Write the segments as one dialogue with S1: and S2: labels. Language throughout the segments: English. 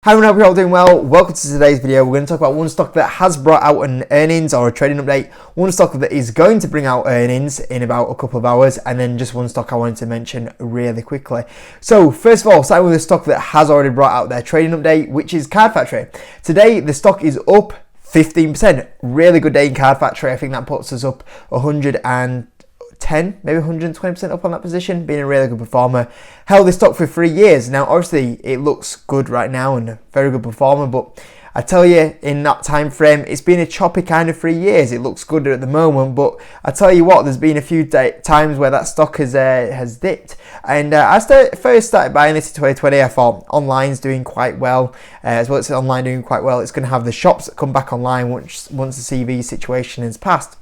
S1: Hi everyone, hope you're all doing well. Welcome to today's video. We're going to talk about one stock that has brought out an earnings or a trading update, one stock that is going to bring out earnings in about a couple of hours, and then just one stock I wanted to mention really quickly. So first of all, starting with a stock that has already brought out their trading update, which is Card Factory. Today the stock is up 15%. Really good day in Card Factory. I think that puts us up 110, maybe 120% up on that position, being a really good performer. Held this stock for 3 years. Now, obviously, it looks good right now and a very good performer, but I tell you, in that time frame, it's been a choppy kind of 3 years. It looks good at the moment, but I tell you what, there's been a few times where that stock has dipped. And I first started buying this in 2020. I thought online's doing quite well. As well as online doing quite well, it's going to have the shops that come back online once the CV situation has passed.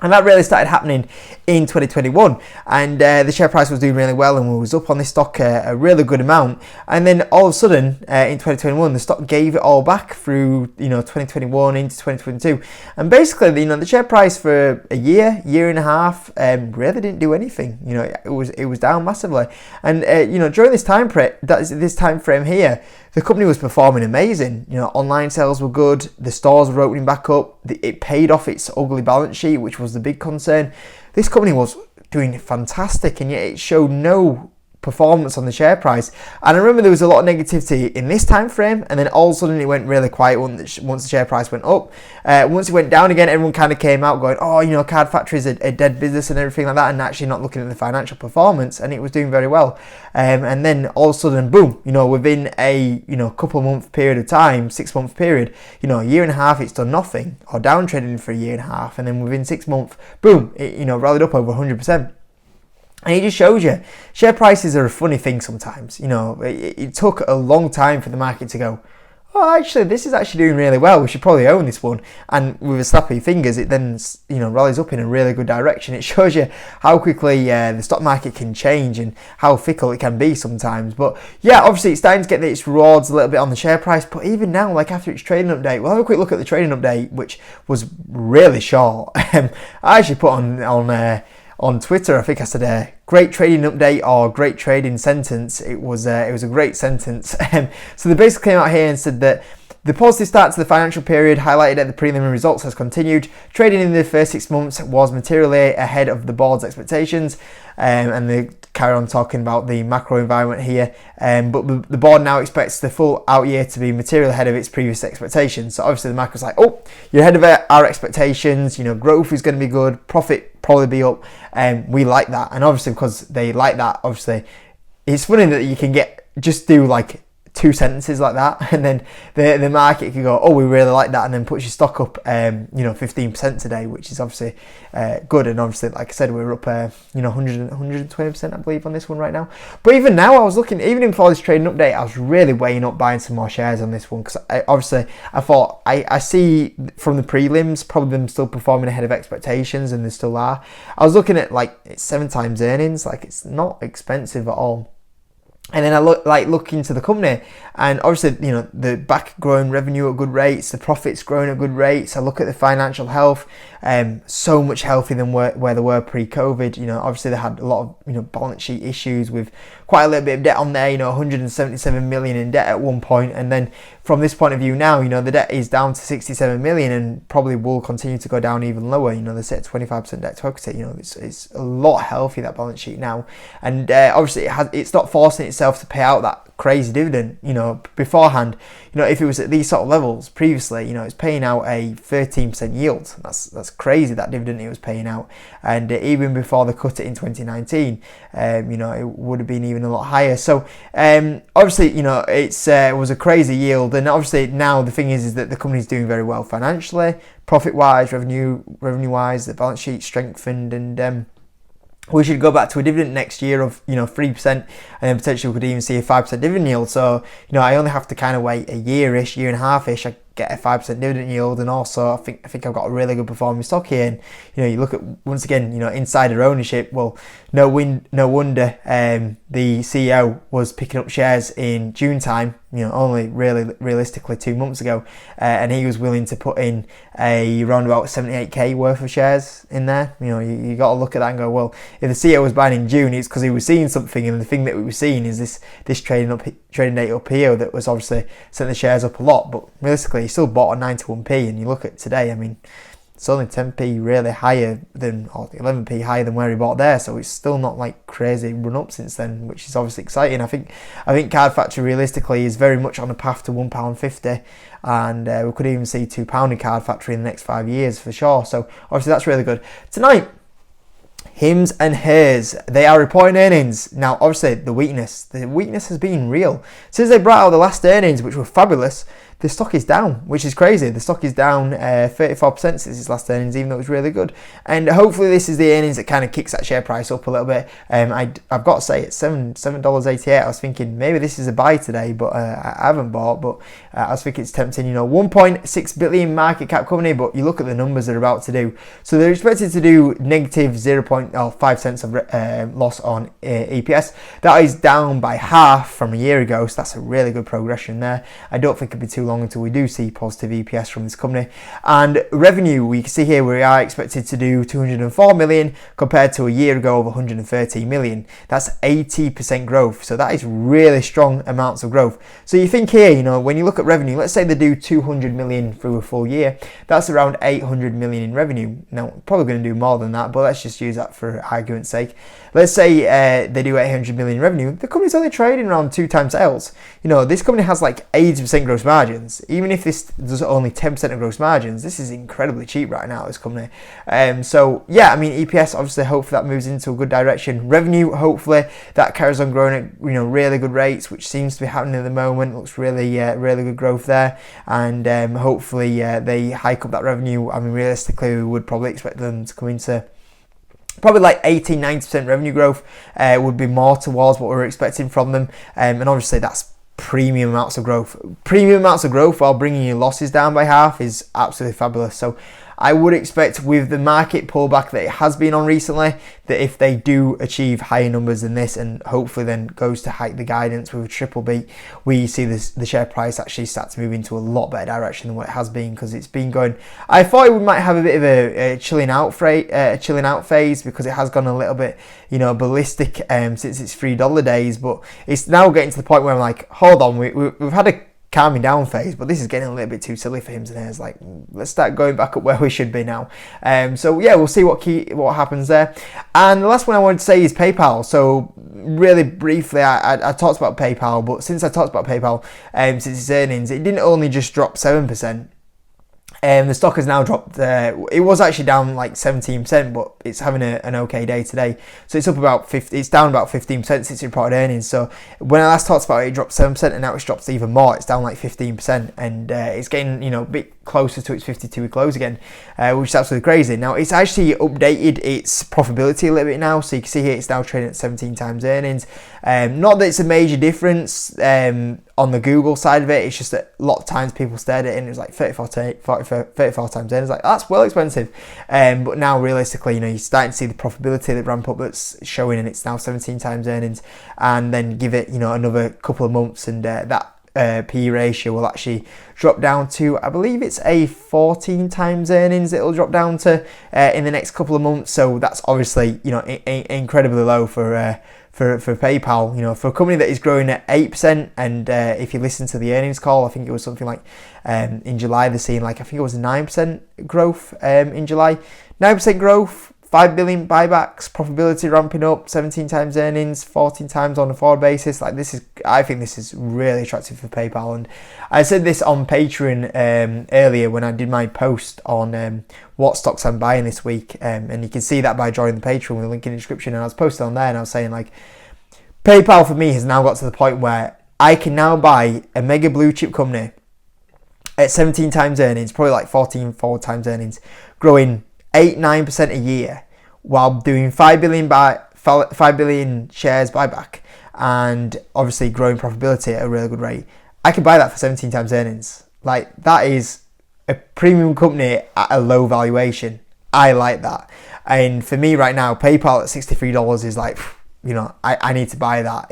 S1: And that really started happening in 2021, and the share price was doing really well, and we was up on this stock a really good amount. And then all of a sudden, in 2021, the stock gave it all back through 2021 into 2022, and basically the share price for a year and a half really didn't do anything. It was down massively, and during this time frame here, the company was performing amazing. Online sales were good. The stores were opening back up. It paid off its ugly balance sheet, which was the big concern. This company was doing fantastic, and yet it showed no performance on the share price. And I remember there was a lot of negativity in this time frame, and then all of a sudden it went really quiet once the share price went up. Once it went down again, everyone kind of came out going, Card Factory is a dead business and everything like that, and actually not looking at the financial performance, and it was doing very well. And then all of a sudden, boom, within a couple month period of time, 6 month period, a year and a half, it's done nothing, or downtrading for a year and a half, and then within 6 months, boom, it rallied up over 100%. And it just shows you, share prices are a funny thing sometimes. It took a long time for the market to go, oh, actually, this is actually doing really well. We should probably own this one. And with a snap of your fingers, it then, rallies up in a really good direction. It shows you how quickly the stock market can change and how fickle it can be sometimes. But yeah, obviously, it's starting to get its rewards a little bit on the share price. But even now, after its trading update, we'll have a quick look at the trading update, which was really short. I actually put on Twitter, I think I said great trading update or great trading sentence. It was a great sentence. So they basically came out here and said that the positive start to the financial period highlighted at the preliminary results has continued. Trading in the first 6 months was materially ahead of the board's expectations. And they carry on talking about the macro environment here. But the board now expects the full out year to be materially ahead of its previous expectations. So obviously the market's like, oh, you're ahead of our expectations. Growth is going to be good. Profit probably be up. We like that. And obviously because they like that, obviously it's funny that you can just do 2 sentences like that, and then the market can go, oh, we really like that, and then puts your stock up 15% today, which is obviously good. And obviously, like I said, we're up 120% I believe on this one right now. But even now, I was looking, even before this trading update, I was really weighing up buying some more shares on this one, because I thought I see from the prelims probably them still performing ahead of expectations, and they still are. I was looking at it's 7 times earnings, it's not expensive at all. And then I look into the company, and obviously, the back growing revenue at good rates, the profits growing at good rates. I look at the financial health, so much healthier than where they were pre-COVID. Obviously they had a lot of, balance sheet issues with quite a little bit of debt on there, 177 million in debt at one point. And then from this point of view now, the debt is down to 67 million and probably will continue to go down even lower. They set 25% debt to equity. It's a lot healthier, that balance sheet now. And obviously it's not forcing itself to pay out that crazy dividend. Beforehand, if it was at these sort of levels previously, it's paying out a 13% yield. That's crazy, that dividend it was paying out. And even before they cut it in 2019, it would have been even a lot higher. So obviously, it was a crazy yield. And obviously now the thing is that the company's doing very well financially, profit wise, revenue wise. The balance sheet strengthened, and we should go back to a dividend next year of 3%, and then potentially we could even see a 5% dividend yield. So I only have to kind of wait a year and a half-ish. I get a 5% dividend yield, and also I think I've got a really good performing stock here. And you look at, once again, insider ownership. Well, no wonder the CEO was picking up shares in June time only really realistically 2 months ago, and he was willing to put in around about 78k worth of shares in there. You got to look at that and go, well, if the CEO was buying in June, it's because he was seeing something, and the thing that we were seeing is this trading date up here that was obviously sent the shares up a lot, but realistically, he still bought at 91p, and you look at today, I mean, it's only 10p really higher than, or 11p higher than where he bought there, so it's still not like crazy run up since then, which is obviously exciting. I think Card Factory realistically is very much on a path to £1.50, and we could even see £2 in Card Factory in the next 5 years for sure. So obviously that's really good. Tonight, Hims and Hers, they are reporting earnings. Now, obviously, the weakness has been real. Since they brought out the last earnings, which were fabulous, the stock is down, which is crazy. The stock is down 34% since its last earnings, even though it was really good. And hopefully this is the earnings that kind of kicks that share price up a little bit. I've got to say, it's $7.88. I was thinking maybe this is a buy today, but I haven't bought. But I was thinking it's tempting. 1.6 billion market cap company, but you look at the numbers they're about to do. So they're expected to do negative 0.5 cents of loss on EPS. That is down by half from a year ago, so that's a really good progression there. I don't think it'll be too long until we do see positive EPS from this company. And revenue, we can see here we are expected to do 204 million compared to a year ago of 130 million. That's 80% growth. So that is really strong amounts of growth. So you think here, when you look at revenue, let's say they do 200 million through a full year, that's around 800 million in revenue. Now, probably going to do more than that, but let's just use that for argument's sake. Let's say they do 800 million in revenue. The company's only trading around 2 times sales. This company has like 80% gross margins. Even if this does only 10% of gross margins, this is incredibly cheap right now, this company. So yeah, I mean, EPS, obviously, hopefully that moves into a good direction. Revenue, hopefully that carries on growing at really good rates, which seems to be happening at the moment. Looks really good growth there, and hopefully they hike up that revenue. I mean, realistically, we would probably expect them to come into probably like 18-19% revenue growth would be more towards what we're expecting from them, and obviously that's premium amounts of growth. Premium amounts of growth while bringing your losses down by half is absolutely fabulous. So I would expect, with the market pullback that it has been on recently, that if they do achieve higher numbers than this, and hopefully then goes to hike the guidance with a triple beat, we see the share price actually start to move into a lot better direction than what it has been, because it's been going. I thought we might have a bit of a chilling out phase, because it has gone a little bit ballistic since its $3 days, but it's now getting to the point where I'm like, hold on, we've had a calming down phase, but this is getting a little bit too silly for Hims and Hers. Like, let's start going back up where we should be now. So yeah, we'll see what happens there. And the last one I wanted to say is PayPal. So really briefly, I talked about PayPal, but since I talked about PayPal, since its earnings, it didn't only just drop 7%. The stock has now dropped. It was actually down like 17%, but it's having an okay day today. So it's up about 50. It's down about 15% since it reported earnings. So when I last talked about it, it dropped 7%, and now it's dropped even more. It's down like 15%, and it's getting a bit closer to its 52-week close again, which is absolutely crazy. Now it's actually updated its profitability a little bit now. So you can see here it's now trading at 17 times earnings. Not that it's a major difference on the Google side of it. It's just that a lot of times people stared at it and it was like 34 times earnings. Like, that's well expensive. But now realistically, you're starting to see the profitability that ramp up that's showing, and it's now 17 times earnings. And then give it another couple of months, and that PE ratio will actually drop down to, I believe it's a 14 times earnings it'll drop down to in the next couple of months. So that's obviously incredibly low for PayPal, for a company that is growing at 8%, and if you listen to the earnings call, I think it was something like in July they're seeing I think it was 9% growth in July, 9% growth, 5 billion buybacks, profitability ramping up, 17 times earnings, 14 times on a forward basis. I think this is really attractive for PayPal. And I said this on Patreon earlier when I did my post on what stocks I'm buying this week. And you can see that by joining the Patreon with a link in the description. And I was posting on there, and I was saying PayPal for me has now got to the point where I can now buy a mega blue chip company at 17 times earnings, probably like 14 forward times earnings, growing 8-9% a year, while doing 5 billion shares buyback, and obviously growing profitability at a really good rate. I could buy that for 17 times earnings. That is a premium company at a low valuation. I like that. And for me right now, PayPal at $63 is I need to buy that.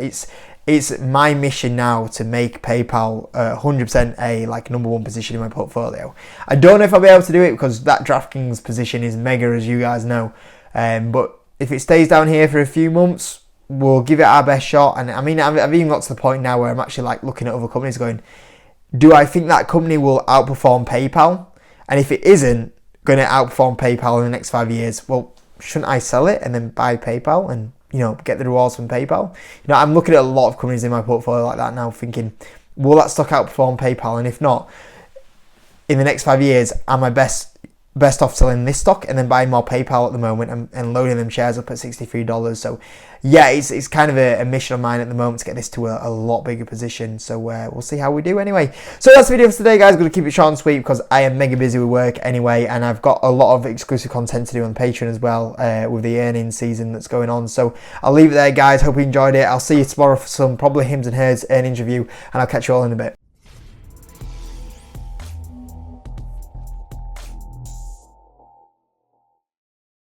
S1: it's my mission now to make PayPal 100% a like number one position in my portfolio. I don't know if I'll be able to do it because that DraftKings position is mega, as you guys know. But if it stays down here for a few months, we'll give it our best shot. And I mean, I've even got to the point now where I'm actually like looking at other companies going, do I think that company will outperform PayPal? And if it isn't going to outperform PayPal in the next 5 years, well, shouldn't I sell it and then buy PayPal and, you know, get the rewards from PayPal? You know, I'm looking at a lot of companies in my portfolio like that now, thinking, will that stock outperform PayPal? And if not, in the next 5 years, am I best off selling this stock and then buying more PayPal at the moment and loading them shares up at $63? So yeah, it's kind of a mission of mine at the moment to get this to a lot bigger position. So we'll see how we do anyway. So that's the video for today, guys. I'm going to keep it short and sweet because I am mega busy with work anyway, and I've got a lot of exclusive content to do on Patreon as well with the earnings season that's going on. So I'll leave it there, guys. Hope you enjoyed it. I'll see you tomorrow for some probably Hims and Hers earnings review, and I'll catch you all in a bit.